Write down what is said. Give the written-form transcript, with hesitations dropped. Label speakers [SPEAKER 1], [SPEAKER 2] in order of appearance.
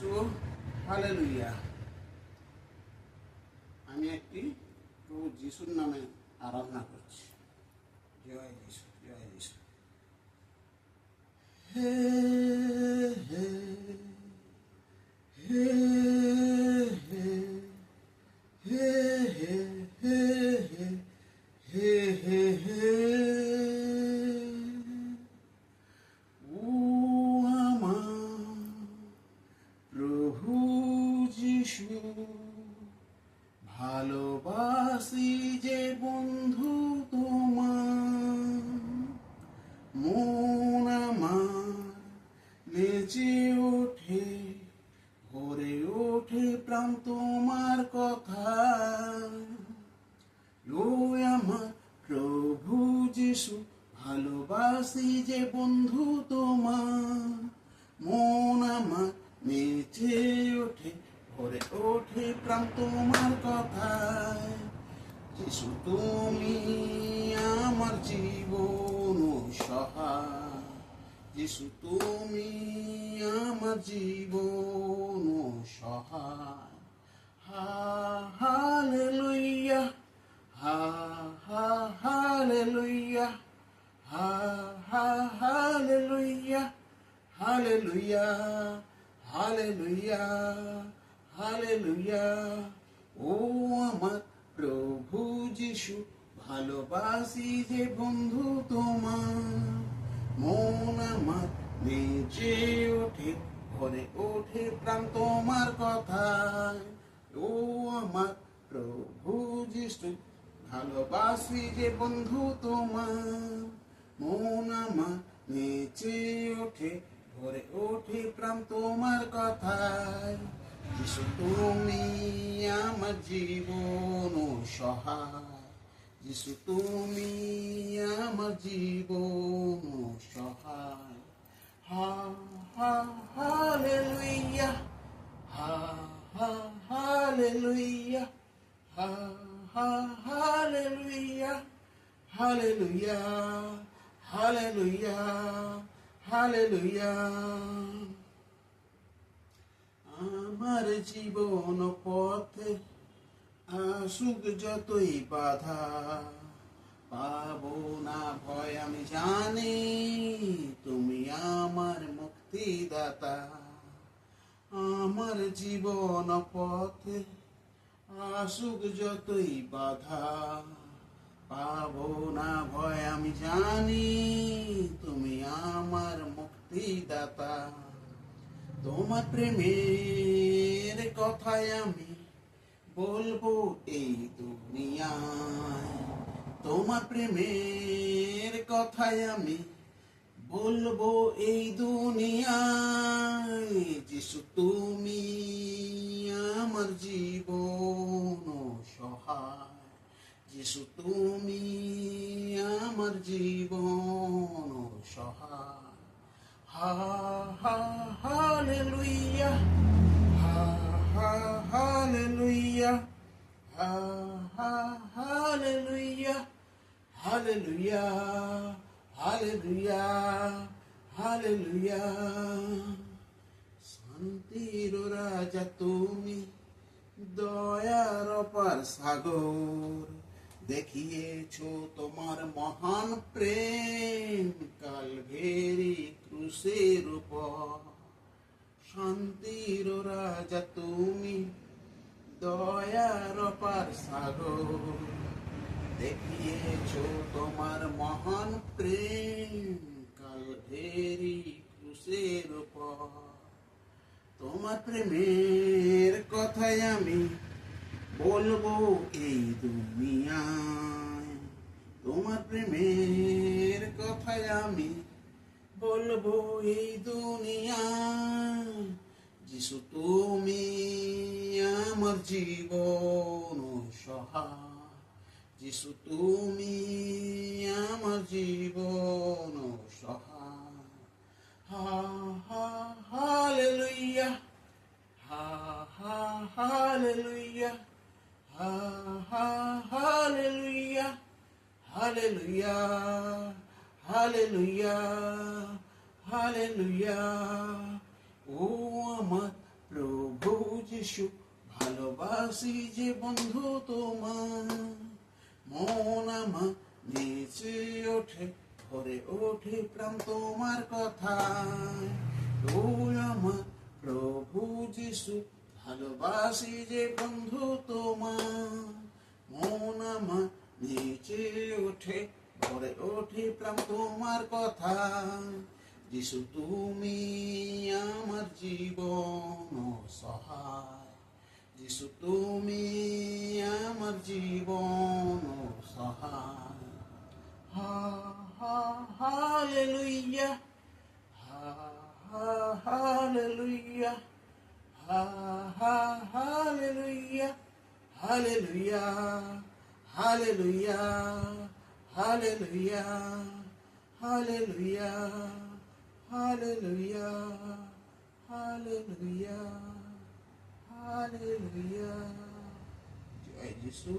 [SPEAKER 1] যিশু, হালেলুয়া। আমি একটি প্রভু যিশুর নামে আরাধনা করছি। জয় যিশু, জয় যিশু। হে হে হে হে হে হে হে হে হে হে ও আমার প্রভু যিশু, ভালোবাসি যে বন্ধু তোমার, মন আমার নেচে ওঠে, ভরে ওঠে প্রাণ তোমার কথা। ও আমার প্রভু যিশু, ভালোবাসি যে বন্ধু তোমার, মন আমার নেচে ওঠে, ভরে ওঠে প্রাণ তোমার কথায়। যিশু তুমি আমার জীবন সহায়, যিশু তুমি আমার জীবন সহায়। Hallelujah, hallelujah, hallelujah, hallelujah, hallelujah, hallelujah. ও আমার প্রভু যিশু, ভালোবাসি যে বন্ধু তোমার, মন আমার নেচে ওঠে, ভরে ওঠে প্রাণ তোমার কথায়। ও আমার প্রভু যিশু, ভালোবাসি যে বন্ধু তোমার, মন আমার নেচে ওঠে, ভরে ওঠে প্রাণ তোমার কথায়। যিশু তুমি আমার জীবন সহায়, যিশু তুমি আমার জীবন সহায়। Hallelujah, hallelujah, hallelujah, hallelujah, hallelujah, hallelujah. আমার জীবন পথে আসুক যতই বাধা, পাবো না ভয় আমি জানি, তুমি আমার মুক্তিদাতা। আমার জীবন পথে আসুক যতই বাধা, পাবো না ভয় আমি জানি, তুমি আমার মুক্তিদাতা। তোমার প্রেমের কথায় আমি বলবো এই দুনিয়ায়, তোমার প্রেমের কথায় আমি বলবো এই দুনিয়ায়। যিশু তুমি আমার জীবন সহায়, যিশু তুমি আমার জীবন সহায়। Hallelujah, hallelujah, hallelujah, hallelujah, hallelujah, hallelujah. শান্তির রাজা তুমি, দয়ার অপার সাগর, দেখিয়েছো তোমার মহান প্রেম কালভেরি ক্রুশের উপর। শান্তির রাজা তুমি, দয়ার অপার সাগর, দেখিয়েছো তোমার মহান প্রেম কালভেরি ক্রুশের উপর। তোমার প্রেমের কথায় আমি বলবো এই দুনিয়ায়, তোমার প্রেমের কথায় আমি বলবো এই দুনিয়ায়। যিশু তুমি আমার জীবন সহায়, যিশু তুমি আমার জীবন সহায়। Hallelujah, hallelujah, hallelujah, hallelujah, hallelujah, hallelujah. ও আমার যিশু ভালোবাসি যে বন্ধু তোমার, মন আমার নেচে ওঠে, ভরে ওঠে প্রাণ তোমার কথায়। তুই আমার প্রভু যিশু ভালোবাসি যে বন্ধু তোমার, মন আমার নেচে ওঠে, ভরে ওঠে প্রাণ তোমার কথা। যিশু তুমি আমার জীবন সহায়, যিশু তুমি আমার জীবন সহায়। Hallelujah, hallelujah, hallelujah, hallelujah, hallelujah, hallelujah, hallelujah, hallelujah, hallelujah, hallelujah. জয় যিশু।